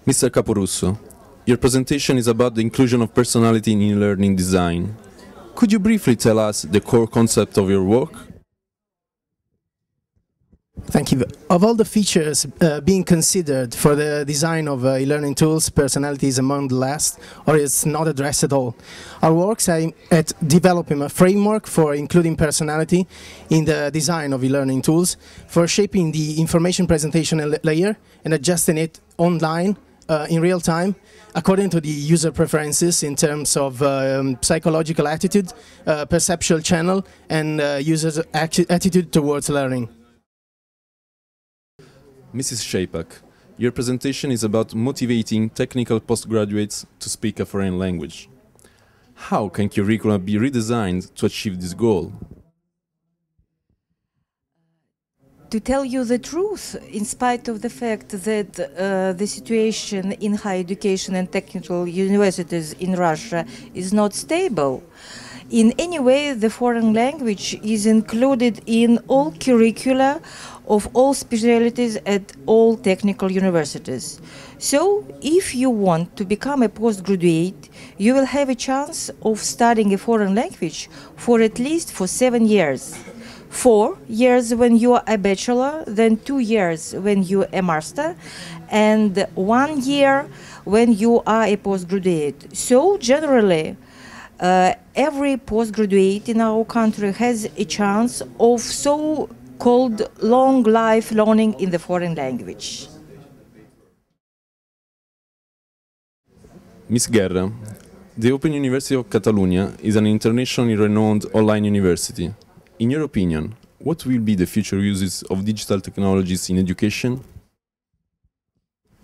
Mr. Caporusso, your presentation is about the inclusion of personality in e-learning design. Could you briefly tell us the core concept of your work? Thank you. Of all the features being considered for the design of e-learning tools, personality is among the last, or it's not addressed at all. Our works aim at developing a framework for including personality in the design of e-learning tools, for shaping the information presentation layer and adjusting it online in real time according to the user preferences in terms of psychological attitude, perceptual channel, and user's attitude towards learning. Mrs. Shapak, your presentation is about motivating technical postgraduates to speak a foreign language. How can curricula be redesigned to achieve this goal? To tell you the truth, in spite of the fact that the situation in higher education and technical universities in Russia is not stable, in any way the foreign language is included in all curricula of all specialties at all technical universities. So, if you want to become a postgraduate, you will have a chance of studying a foreign language for at least 7 years. 4 years when you are a bachelor, then 2 years when you are a master, and 1 year when you are a postgraduate. So, generally, every postgraduate in our country has a chance of so-called long life learning in the foreign language. Ms. Guerra, the Open University of Catalonia is an internationally renowned online university. In your opinion, what will be the future uses of digital technologies in education?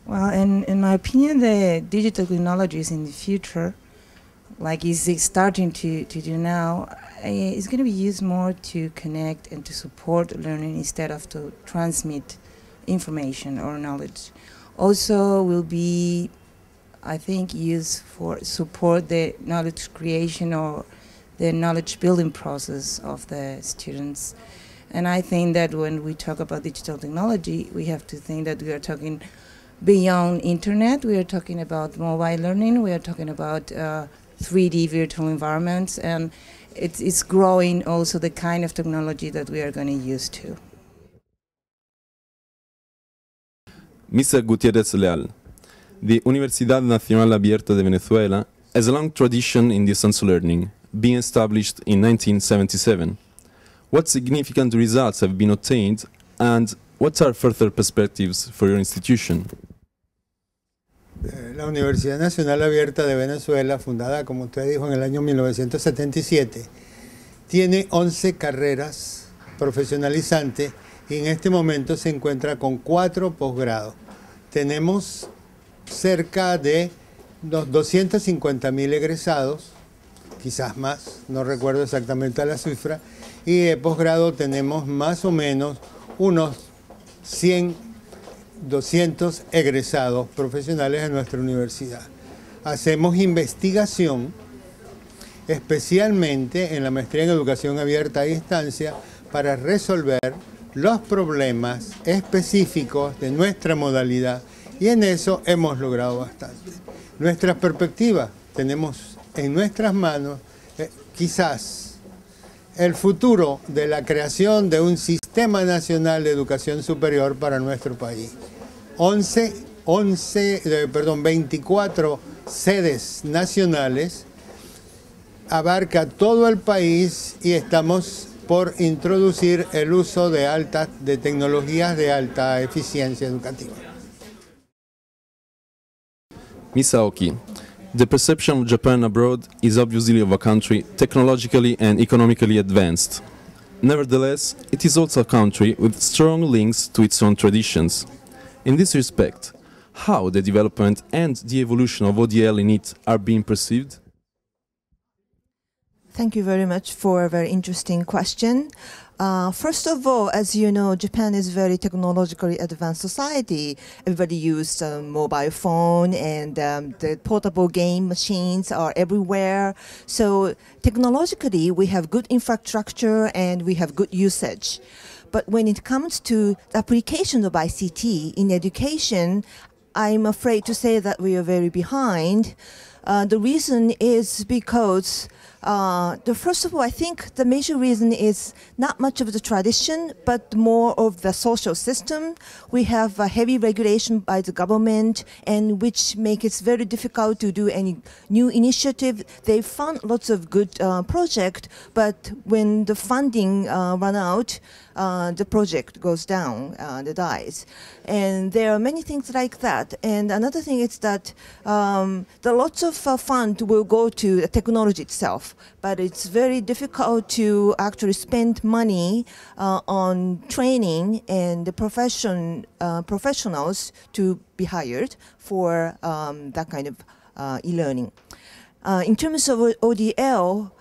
Well, in my opinion, the digital technologies in the future, like is starting to do now, is going to be used more to connect and to support learning instead of to transmit information or knowledge. Also will be, I think, used for support the knowledge creation or the knowledge building process of the students. And I think that when we talk about digital technology, we have to think that we are talking beyond internet, we are talking about mobile learning, we are talking about 3D virtual environments, and it's growing also the kind of technology that we are going to use too. Mr. Gutierrez Leal, the Universidad Nacional Abierta de Venezuela has a long tradition in distance learning, being established in 1977. What significant results have been obtained, and what are further perspectives for your institution? La Universidad Nacional Abierta de Venezuela, fundada, como usted dijo, en el año 1977, tiene 11 carreras profesionalizantes y en este momento se encuentra con 4 posgrados. Tenemos cerca de los 250.000 egresados, quizás más, no recuerdo exactamente la cifra, y de posgrado tenemos más o menos unos 100, 200 egresados profesionales en nuestra universidad. Hacemos investigación, especialmente en la maestría en educación abierta a distancia, para resolver los problemas específicos de nuestra modalidad, y en eso hemos logrado bastante. Nuestras perspectivas, tenemos en nuestras manos quizás el futuro de la creación de un sistema nacional de educación superior para nuestro país. 24 sedes nacionales, abarca todo el país y estamos por introducir el uso de tecnologías de alta eficiencia educativa. Ms. Aoki, the perception of Japan abroad is obviously of a country technologically and economically advanced. Nevertheless, it is also a country with strong links to its own traditions. In this respect, how the development and the evolution of ODL in it are being perceived? Thank you very much for a very interesting question. First of all, as you know, Japan is a very technologically advanced society. Everybody uses a mobile phone, and the portable game machines are everywhere. So technologically, we have good infrastructure and we have good usage. But when it comes to the application of ICT in education, I'm afraid to say that we are very behind. The reason is because first of all, I think the major reason is not much of the tradition, but more of the social system. We have a heavy regulation by the government, and which makes it very difficult to do any new initiative. They found lots of good projects, but when the funding run out, the project goes down, it dies. And there are many things like that. And another thing is that the lots of fund will go to the technology itself, but it's very difficult to actually spend money on training and the professionals to be hired for that kind of e-learning. In terms of ODL,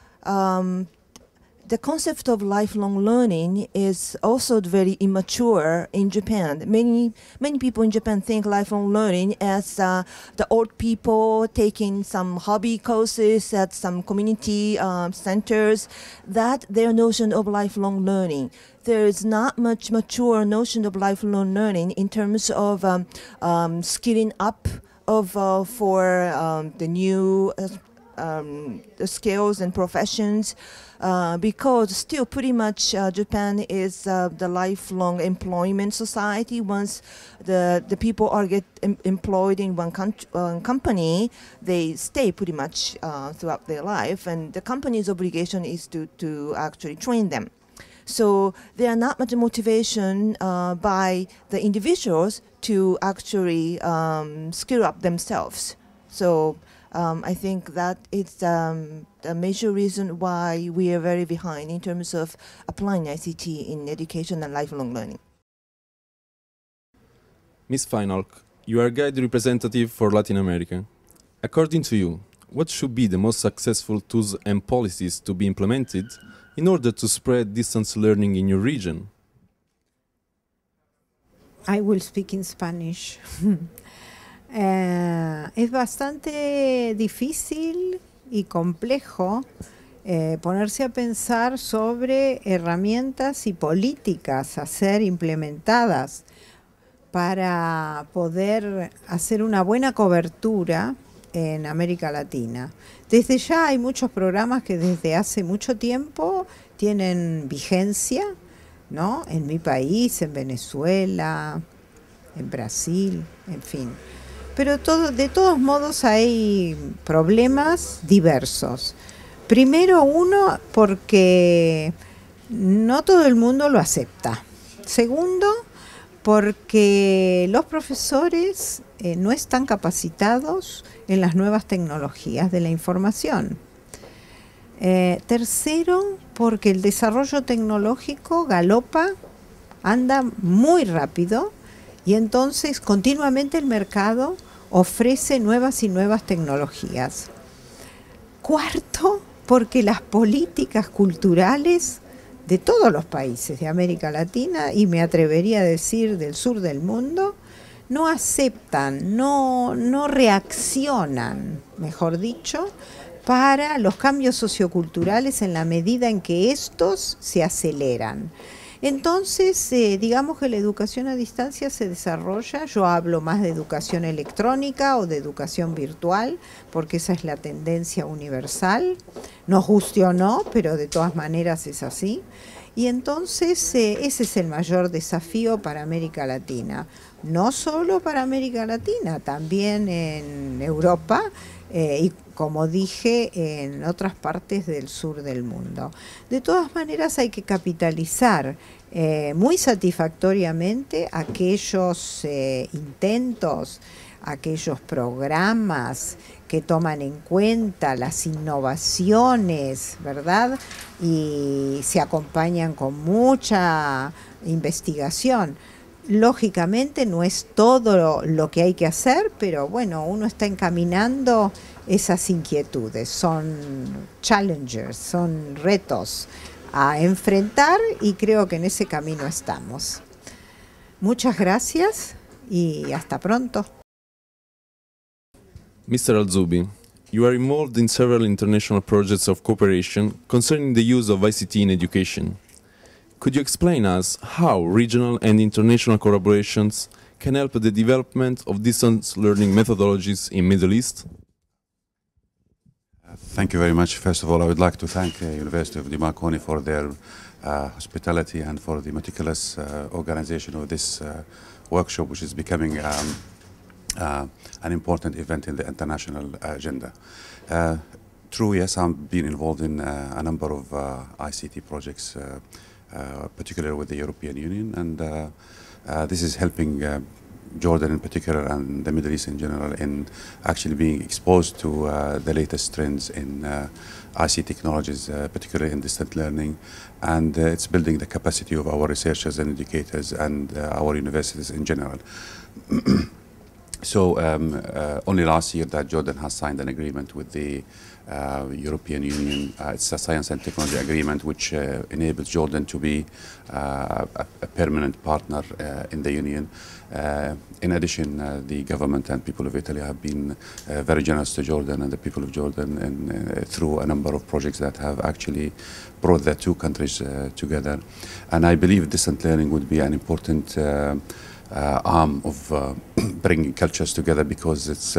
the concept of lifelong learning is also very immature in Japan. Many people in Japan think lifelong learning as the old people taking some hobby courses at some community centers. That their notion of lifelong learning. There is not much mature notion of lifelong learning in terms of skilling up for the new the skills and professions, because still pretty much Japan is the lifelong employment society. Once the people are employed in one company, they stay pretty much throughout their life, and the company's obligation is to actually train them. So there are not much motivation by the individuals to actually skill up themselves. So I think that it's a major reason why we are very behind in terms of applying ICT in education and lifelong learning. Ms. Feinalk, you are a guide representative for Latin America. According to you, what should be the most successful tools and policies to be implemented in order to spread distance learning in your region? I will speak in Spanish. Es bastante difícil y complejo ponerse a pensar sobre herramientas y políticas a ser implementadas para poder hacer una buena cobertura en América Latina. Desde ya hay muchos programas que desde hace mucho tiempo tienen vigencia, ¿no? En mi país, en Venezuela, en Brasil, en fin. Pero de todos modos hay problemas diversos. Primero, uno, porque no todo el mundo lo acepta. Segundo, porque los profesores no están capacitados en las nuevas tecnologías de la información. Tercero, porque el desarrollo tecnológico galopa, anda muy rápido, y entonces continuamente el mercado ofrece nuevas y nuevas tecnologías. Cuarto, porque las políticas culturales de todos los países de América Latina, y me atrevería a decir del sur del mundo, no aceptan, no reaccionan, mejor dicho, para los cambios socioculturales en la medida en que estos se aceleran. Entonces, digamos que la educación a distancia se desarrolla, yo hablo más de educación electrónica o de educación virtual, porque esa es la tendencia universal, nos guste o no, pero de todas maneras es así. Y entonces ese es el mayor desafío para América Latina, no solo para América Latina, también en Europa y, como dije, en otras partes del sur del mundo. De todas maneras hay que capitalizar muy satisfactoriamente aquellos intentos, aquellos programas que toman en cuenta las innovaciones, ¿verdad? Y se acompañan con mucha investigación. Lógicamente no es todo lo que hay que hacer, pero bueno, uno está encaminando esas inquietudes, son challengers, son retos a enfrentar y creo que en ese camino estamos. Muchas gracias y hasta pronto. Mr. Alzubi, you are involved in several international projects of cooperation concerning the use of ICT in education. Could you explain us how regional and international collaborations can help the development of distance learning methodologies in Middle East? Thank you very much. First of all, I would like to thank University of Unimarconi for their hospitality and for the meticulous organization of this workshop, which is becoming an important event in the international agenda. True, yes, I've been involved in a number of ICT projects, particularly with the European Union, and this is helping Jordan in particular and the Middle East in general in actually being exposed to the latest trends in ICT technologies, particularly in distant learning, and it's building the capacity of our researchers and educators and our universities in general. So only last year that Jordan has signed an agreement with the European Union. It's a science and technology agreement which enables Jordan to be a permanent partner in the Union. In addition, the government and people of Italy have been very generous to Jordan and the people of Jordan and, through a number of projects that have actually brought the two countries together. And I believe distant learning would be an important arm of bringing cultures together, because it's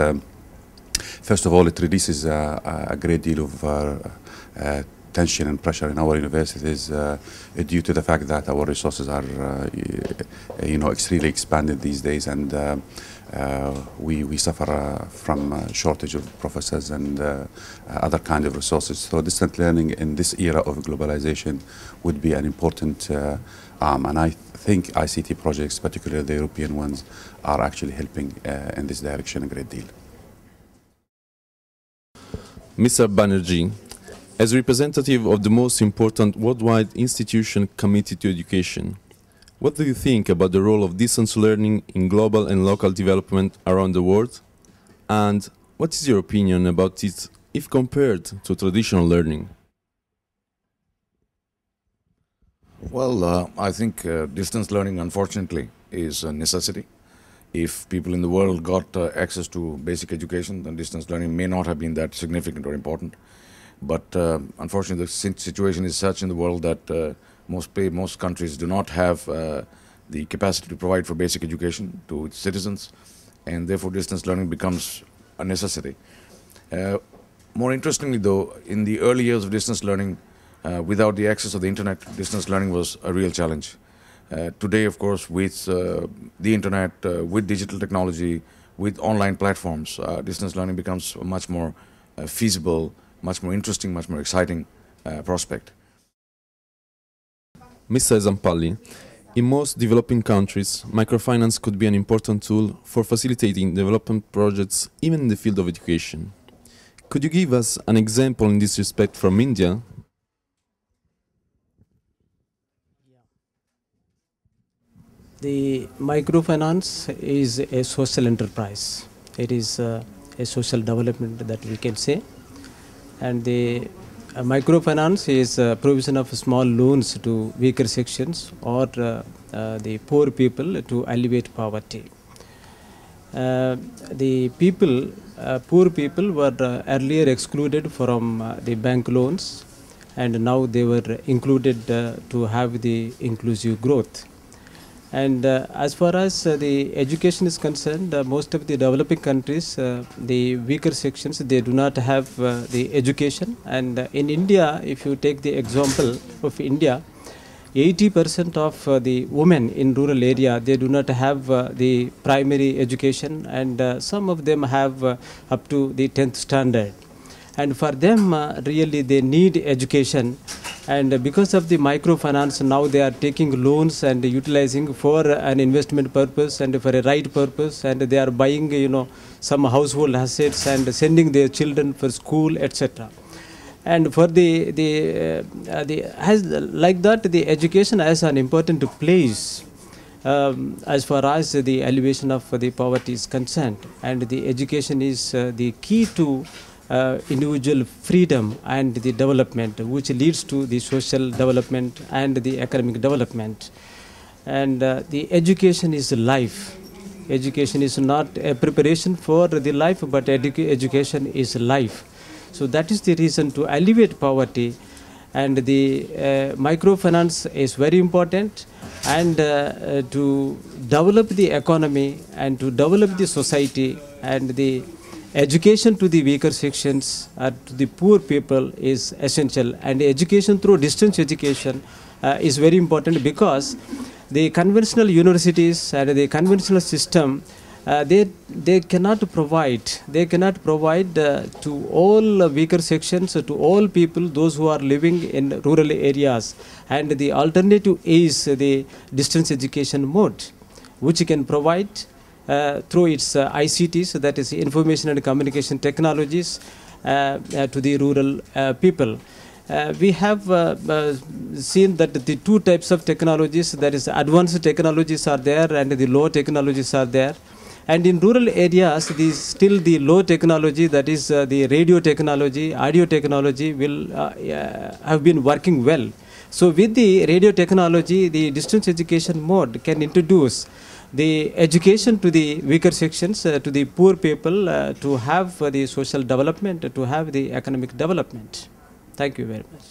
first of all, it releases a great deal of tension and pressure in our universities due to the fact that our resources are, extremely expanded these days, and we suffer from a shortage of professors and other kind of resources. So distant learning in this era of globalization would be an important arm, and I think ICT projects, particularly the European ones, are actually helping in this direction a great deal. Mr. Banerjee, as representative of the most important worldwide institution committed to education, what do you think about the role of distance learning in global and local development around the world? And what is your opinion about it if compared to traditional learning? Well, I think distance learning, unfortunately, is a necessity. If people in the world got access to basic education, then distance learning may not have been that significant or important. But unfortunately, the situation is such in the world that most countries do not have the capacity to provide for basic education to its citizens, and therefore distance learning becomes a necessity. More interestingly, though, in the early years of distance learning, without the access of the internet, distance learning was a real challenge. Today, of course, with the internet, with digital technology, with online platforms, distance learning becomes a much more feasible, much more interesting, much more exciting prospect. Mr. Zampalli, in most developing countries, microfinance could be an important tool for facilitating development projects even in the field of education. Could you give us an example in this respect from India? The microfinance is a social enterprise. It is a social development that we can say. And the microfinance is provision of small loans to weaker sections or the poor people to alleviate poverty. The people, poor people were earlier excluded from the bank loans, and now they were included to have the inclusive growth. And as far as the education is concerned, most of the developing countries, the weaker sections, they do not have the education. And in India, if you take the example of India, 80% of the women in rural area, they do not have the primary education, and some of them have up to the 10th standard. And for them, really they need education. And because of the microfinance, now they are taking loans and utilizing for an investment purpose and for a right purpose, and they are buying, some household assets and sending their children for school, etc. And for like that, the education has an important place as far as the alleviation of the poverty is concerned. And the education is the key to individual freedom and the development, which leads to the social development and the economic development. And the education is life. Education is not a preparation for the life, but education is life. So that is the reason to alleviate poverty, and the microfinance is very important, and to develop the economy and to develop the society, and the education to the weaker sections, to the poor people is essential. And education through distance education is very important, because the conventional universities and the conventional system, they cannot provide to all weaker sections, to all people, those who are living in rural areas. And the alternative is the distance education mode, which can provide through its ICTs, that is information and communication technologies, to the rural people. We have seen that the two types of technologies, that is advanced technologies are there and the low technologies are there. And in rural areas, still the low technology, that is the radio technology, audio technology will have been working well. So with the radio technology, the distance education mode can introduce the education to the weaker sections, to the poor people, to have the social development, to have the economic development. Thank you very much.